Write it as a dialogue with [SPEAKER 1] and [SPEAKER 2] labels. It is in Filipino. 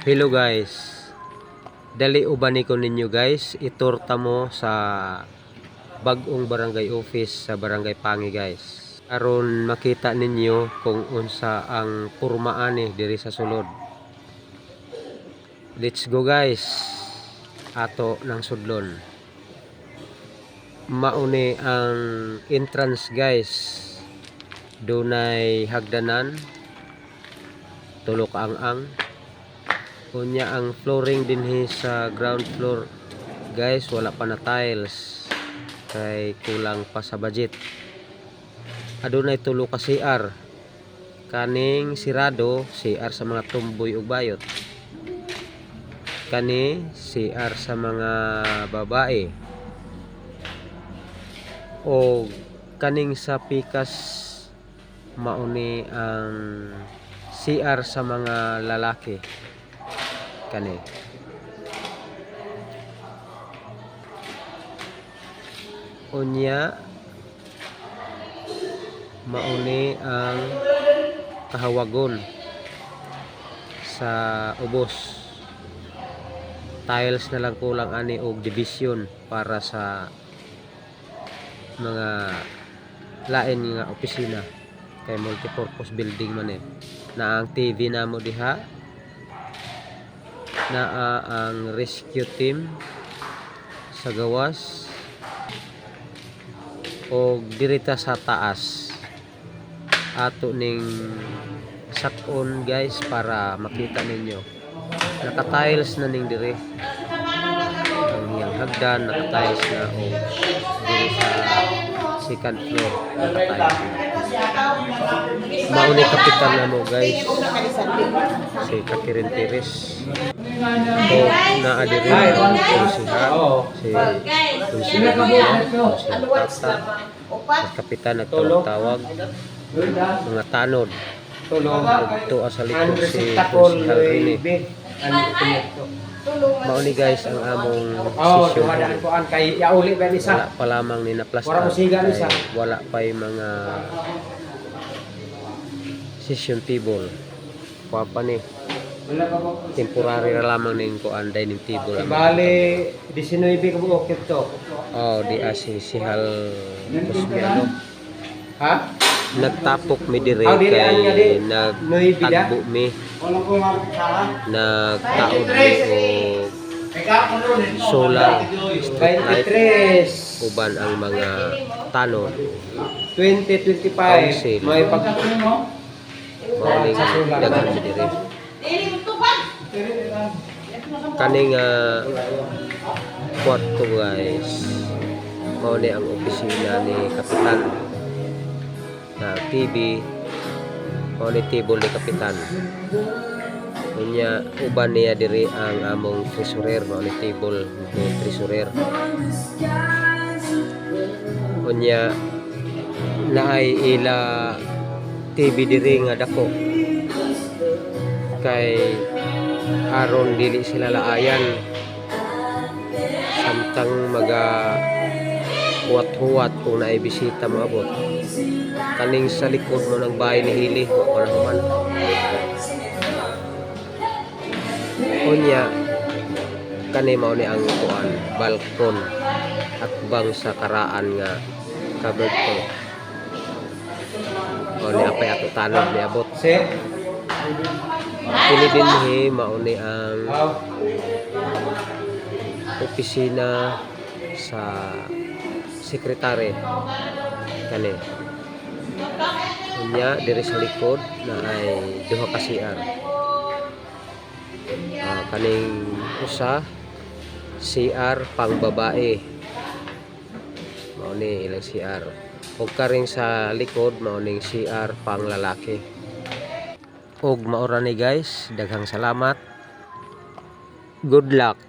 [SPEAKER 1] Hello guys, dali ubani ko ninyo guys, iturta mo sa bagong barangay office sa Barangay Pangi guys. Aron makita ninyo kung unsa ang purmaan diri sa sulod. Let's go guys, ato ng sudlon. Mauni ang entrance guys, dunay hagdanan, tulok ang unya ang flooring dinhi sa ground floor guys, wala pa na tiles kay kulang pa sa budget. Adunay tulo ka CR, kaning sirado CR sa mga tumboy ug bayot, kani CR sa mga babae, o kaning sa pikas mauni ang CR sa mga lalaki. Kani unya mauni ang kahawagon sa ubos, tiles na lang kulang ani og division para sa mga lain nga opisina kay multipurpose building man na ang TV namo diha, naa ang rescue team sa gawas, o dirita sa taas ato ning sakon guys para makita ninyo. Naka tiles na ning dire ang iyang hagdan, naka tiles na, o diri sa second floor naka tiles na. Mauni kapitan na mo guys, si Kakirin Pires, o naadiri si Kunsihan Tata, at kapitan at tawag mga tanod, ito sa likod si Kunsihan Rene. Mauni guys ang among session. Wala pa lamang ni naplastar, wala pa yung mga session table pa ni temporary ra lamang ning kuan dining table.
[SPEAKER 2] Bali 19 ka buok to.
[SPEAKER 1] Oh, di si Hal Cosmiano.
[SPEAKER 2] Ha?
[SPEAKER 1] Nagtapok mi dire kay nagtagbo mi, nagtaod mi og solar street light uban ang mga tanod
[SPEAKER 2] 2025 may pag
[SPEAKER 1] maling daghan mi dire kaning kwarto guys, mao ni ang opisina ni kapitan na TV, mao ni table ni kapitan. Unya uban niya diri ang among treasurer, mao ni table ni treasurer. Unya naay ila TV diri nga dako kay aron dili sila laayan samtang maga huwat-huwat kung naay bisita mo abot. Kaning sa likod mo ng bahay ni Hili, wala naman. Unya kani mao ni ang kuan balkon at bang sa karaan nga covered ko. O ni apay ato tanod ni abot. Kini dinhi mao ni ang opisina sa sekretary kani. Unya diri sa likod na ay duha ka CR. Kaning usa CR pang babae, mao ni ilang CR, ug karing sa likod mao ning CR pang lalaki. Og maura ni guys, daghang salamat, good luck.